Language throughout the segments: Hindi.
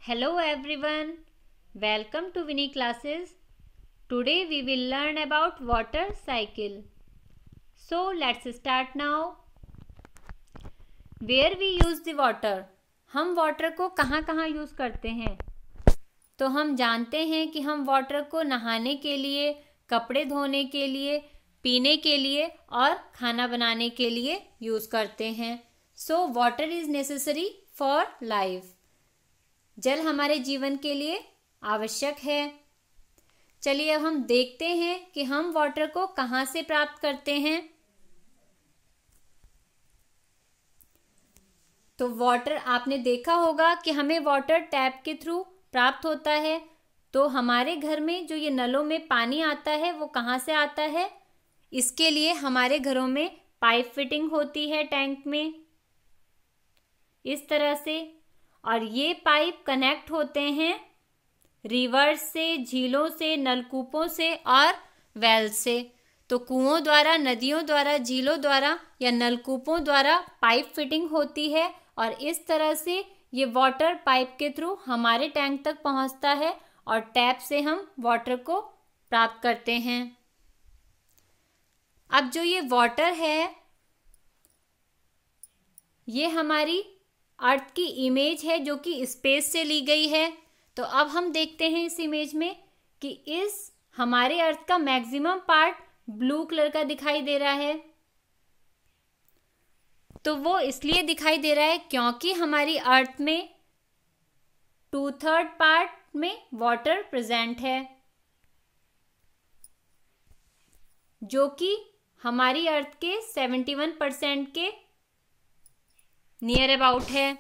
Hello everyone, welcome to Winnie classes. Today we will learn about water cycle. So let's start now. Where we use the water? हम वाटर को कहाँ कहाँ यूज़ करते हैं? तो हम जानते हैं कि हम वाटर को नहाने के लिए, कपड़े धोने के लिए, पीने के लिए और खाना बनाने के लिए यूज़ करते हैं. So water is necessary for life. जल हमारे जीवन के लिए आवश्यक है. चलिए अब हम देखते हैं कि हम वाटर को कहाँ से प्राप्त करते हैं. तो वाटर आपने देखा होगा कि हमें वाटर टैप के थ्रू प्राप्त होता है. तो हमारे घर में जो ये नलों में पानी आता है वो कहाँ से आता है? इसके लिए हमारे घरों में पाइप फिटिंग होती है टैंक में इस तरह से, और ये पाइप कनेक्ट होते हैं रिवर्स से, झीलों से, नलकूपों से और वेल से. तो कुओं द्वारा, नदियों द्वारा, झीलों द्वारा या नलकूपों द्वारा पाइप फिटिंग होती है और इस तरह से ये वाटर पाइप के थ्रू हमारे टैंक तक पहुंचता है और टैप से हम वाटर को प्राप्त करते हैं. अब जो ये वाटर है ये हमारी अर्थ की इमेज है जो कि स्पेस से ली गई है. तो अब हम देखते हैं इस इमेज में कि इस हमारे अर्थ का मैक्सिमम पार्ट ब्लू कलर का दिखाई दे रहा है. तो वो इसलिए दिखाई दे रहा है क्योंकि हमारी अर्थ में 2/3 पार्ट में वाटर प्रेजेंट है, जो कि हमारी अर्थ के 71% के नियर अबाउट है.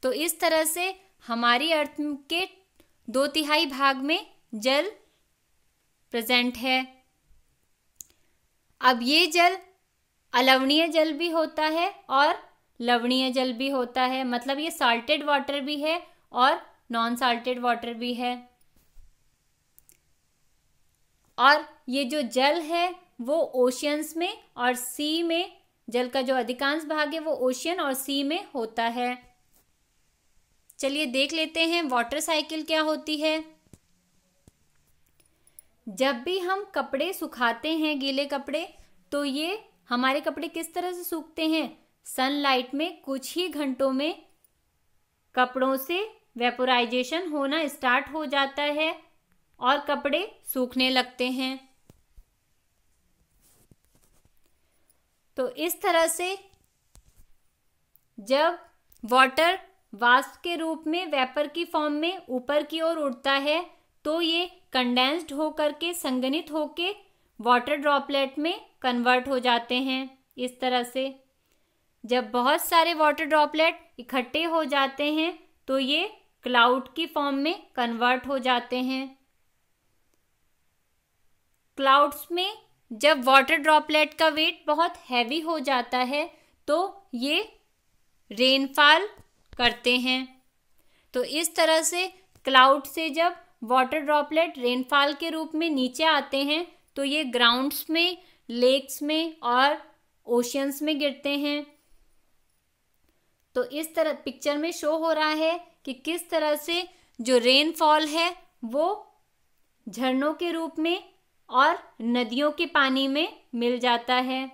तो इस तरह से हमारी अर्थ के 2/3 भाग में जल प्रेजेंट है. अब ये जल अलवणीय जल भी होता है और लवणीय जल भी होता है. मतलब ये साल्टेड वाटर भी है और नॉन साल्टेड वाटर भी है. और ये जो जल है वो ओशियंस में और सी में, जल का जो अधिकांश भाग है वो ओशियन और सी में होता है. चलिए देख लेते हैं वाटर साइकिल क्या होती है. जब भी हम कपड़े सुखाते हैं, गीले कपड़े, तो ये हमारे कपड़े किस तरह से सूखते हैं? सनलाइट में कुछ ही घंटों में कपड़ों से वेपोराइजेशन होना स्टार्ट हो जाता है और कपड़े सूखने लगते हैं. तो इस तरह से जब वाटर वाष्प के रूप में वेपर की फॉर्म में ऊपर की ओर उड़ता है तो ये कंडेंस्ड होकर के, संघनित होके वाटर ड्रॉपलेट में कन्वर्ट हो जाते हैं. इस तरह से जब बहुत सारे वाटर ड्रॉपलेट इकट्ठे हो जाते हैं तो ये क्लाउड की फॉर्म में कन्वर्ट हो जाते हैं. क्लाउड्स में जब वाटर ड्रॉपलेट का वेट बहुत हैवी हो जाता है तो ये रेनफॉल करते हैं. तो इस तरह से क्लाउड से जब वाटर ड्रॉपलेट रेनफॉल के रूप में नीचे आते हैं तो ये ग्राउंड्स में, लेक्स में और ओशियंस में गिरते हैं. तो इस तरह पिक्चर में शो हो रहा है कि किस तरह से जो रेनफॉल है वो झरनों के रूप में और नदियों के पानी में मिल जाता है.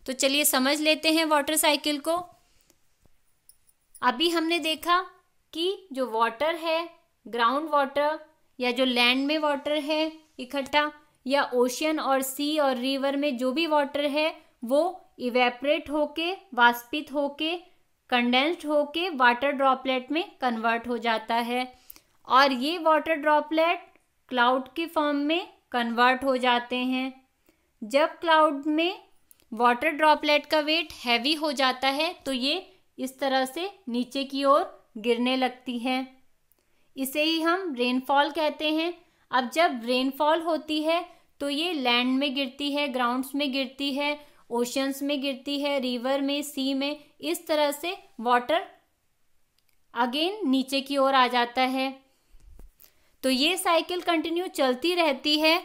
तो चलिए समझ लेते हैं वाटर साइकिल को. अभी हमने देखा कि जो वाटर है, ग्राउंड वाटर या जो लैंड में वाटर है इकट्ठा, या ओशियन और सी और रिवर में जो भी वाटर है वो इवेपरेट होके, वाष्पित होके, कंडेंस्ड होके वाटर ड्रॉपलेट में कन्वर्ट हो जाता है और ये वाटर ड्रॉपलेट क्लाउड की फॉर्म में कन्वर्ट हो जाते हैं. जब क्लाउड में वाटर ड्रॉपलेट का वेट हैवी हो जाता है तो ये इस तरह से नीचे की ओर गिरने लगती है. इसे ही हम रेनफॉल कहते हैं. अब जब रेनफॉल होती है तो ये लैंड में गिरती है, ग्राउंड्स में गिरती है, ओशंस में गिरती है, रिवर में, सी में. इस तरह से वाटर अगेन नीचे की ओर आ जाता है. तो ये साइकिल कंटिन्यू चलती रहती है.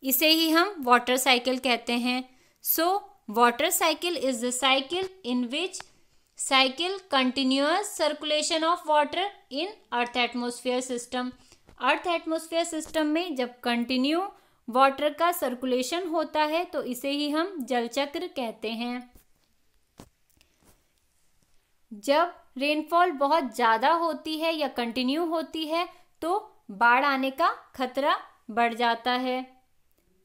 इसे ही हम वाटर साइकिल कहते हैं. So water cycle is the cycle in which cycle continuous circulation of water in earth atmosphere system. Earth atmosphere system में जब कंटिन्यू वाटर का सर्कुलेशन होता है तो इसे ही हम जल चक्र कहते हैं। जब रेनफॉल बहुत ज़्यादा होती है या कंटिन्यू होती है तो बाढ़ आने का खतरा बढ़ जाता है।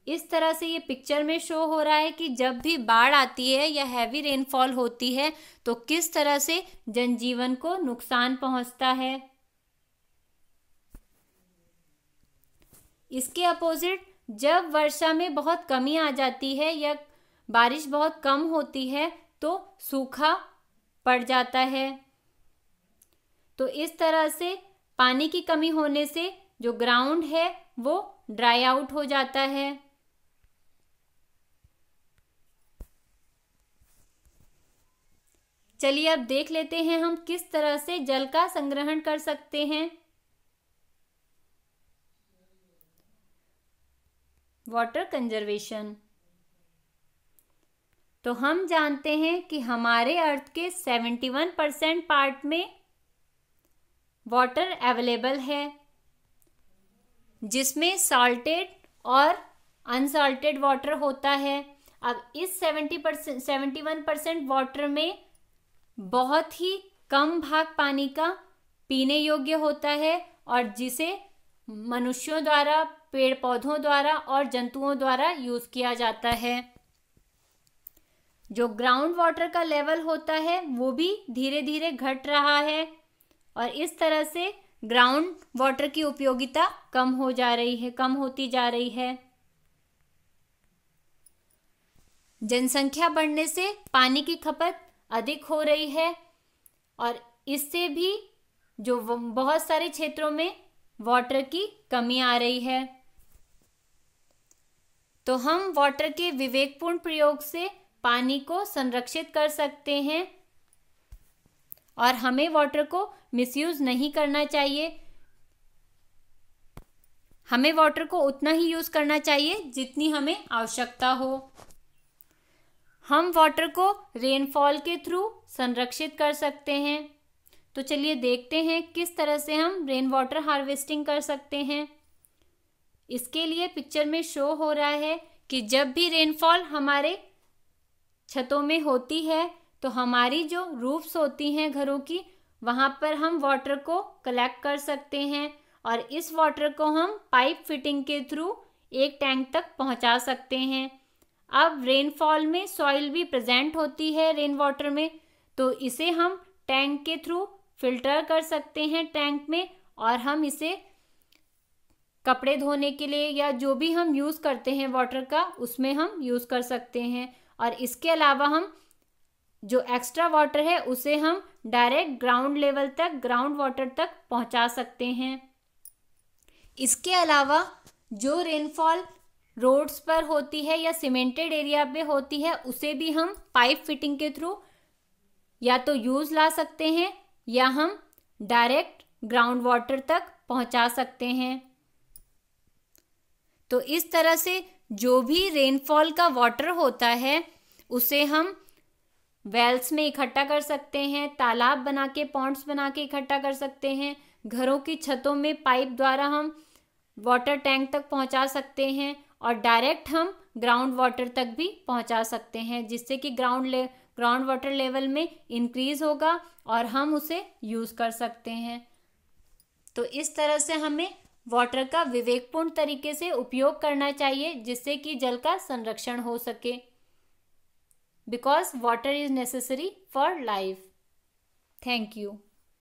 इस तरह से ये पिक्चर में शो हो रहा है कि जब भी बाढ़ आती है या हैवी रेनफॉल होती है तो किस तरह से जनजीवन को नुकसान पहुंचता है। इसके अपोजिट जब वर्षा में बहुत कमी आ जाती है या बारिश बहुत कम होती है तो सूखा पड़ जाता है। तो इस तरह से पानी की कमी होने से जो ग्राउंड है वो ड्राई आउट हो जाता है। चलिए अब देख लेते हैं हम किस तरह से जल का संग्रहण कर सकते हैं। Water conservation. तो हम जानते हैं कि हमारे अर्थ के 71% पार्ट में वाटर अवेलेबल है, जिसमें सॉल्टेड और अनसॉल्टेड वाटर होता है। अब इस 71% वाटर में बहुत ही कम भाग पानी का पीने योग्य होता है और जिसे मनुष्यों द्वारा, पेड़ पौधों द्वारा और जंतुओं द्वारा यूज किया जाता है। जो ग्राउंड वाटर का लेवल होता है वो भी धीरे धीरे घट रहा है और इस तरह से ग्राउंड वाटर की उपयोगिता कम होती जा रही है। जनसंख्या बढ़ने से पानी की खपत अधिक हो रही है और इससे भी जो बहुत सारे क्षेत्रों में वाटर की कमी आ रही है। तो हम वाटर के विवेकपूर्ण प्रयोग से पानी को संरक्षित कर सकते हैं और हमें वाटर को मिसयूज नहीं करना चाहिए। हमें वाटर को उतना ही यूज करना चाहिए जितनी हमें आवश्यकता हो। हम वाटर को रेनफॉल के थ्रू संरक्षित कर सकते हैं। तो चलिए देखते हैं किस तरह से हम रेन वाटर हार्वेस्टिंग कर सकते हैं। इसके लिए पिक्चर में शो हो रहा है कि जब भी रेनफॉल हमारे छतों में होती है तो हमारी जो रूफ्स होती हैं घरों की, वहाँ पर हम वाटर को कलेक्ट कर सकते हैं और इस वाटर को हम पाइप फिटिंग के थ्रू एक टैंक तक पहुँचा सकते हैं। अब रेनफॉल में सॉइल भी प्रेजेंट होती है रेन वाटर में, तो इसे हम टैंक के थ्रू फिल्टर कर सकते हैं टैंक में और हम इसे कपड़े धोने के लिए या जो भी हम यूज़ करते हैं वाटर का उसमें हम यूज़ कर सकते हैं। और इसके अलावा हम जो एक्स्ट्रा वाटर है उसे हम डायरेक्ट ग्राउंड वाटर तक पहुंचा सकते हैं। इसके अलावा जो रेनफॉल रोड्स पर होती है या सीमेंटेड एरिया पे होती है उसे भी हम पाइप फिटिंग के थ्रू या तो यूज़ ला सकते हैं या हम डायरेक्ट ग्राउंड वाटर तक पहुंचा सकते हैं। तो इस तरह से जो भी रेनफॉल का वाटर होता है उसे हम वेल्स में इकट्ठा कर सकते हैं, तालाब बना के, पॉन्ड्स बना के इकट्ठा कर सकते हैं, घरों की छतों में पाइप द्वारा हम वाटर टैंक तक पहुंचा सकते हैं और डायरेक्ट हम ग्राउंड वाटर तक भी पहुंचा सकते हैं, जिससे कि ग्राउंड वाटर लेवल में इंक्रीज होगा और हम उसे यूज़ कर सकते हैं। तो इस तरह से हमें वाटर का विवेकपूर्ण तरीके से उपयोग करना चाहिए जिससे कि जल का संरक्षण हो सके, because water is necessary for life. Thank you.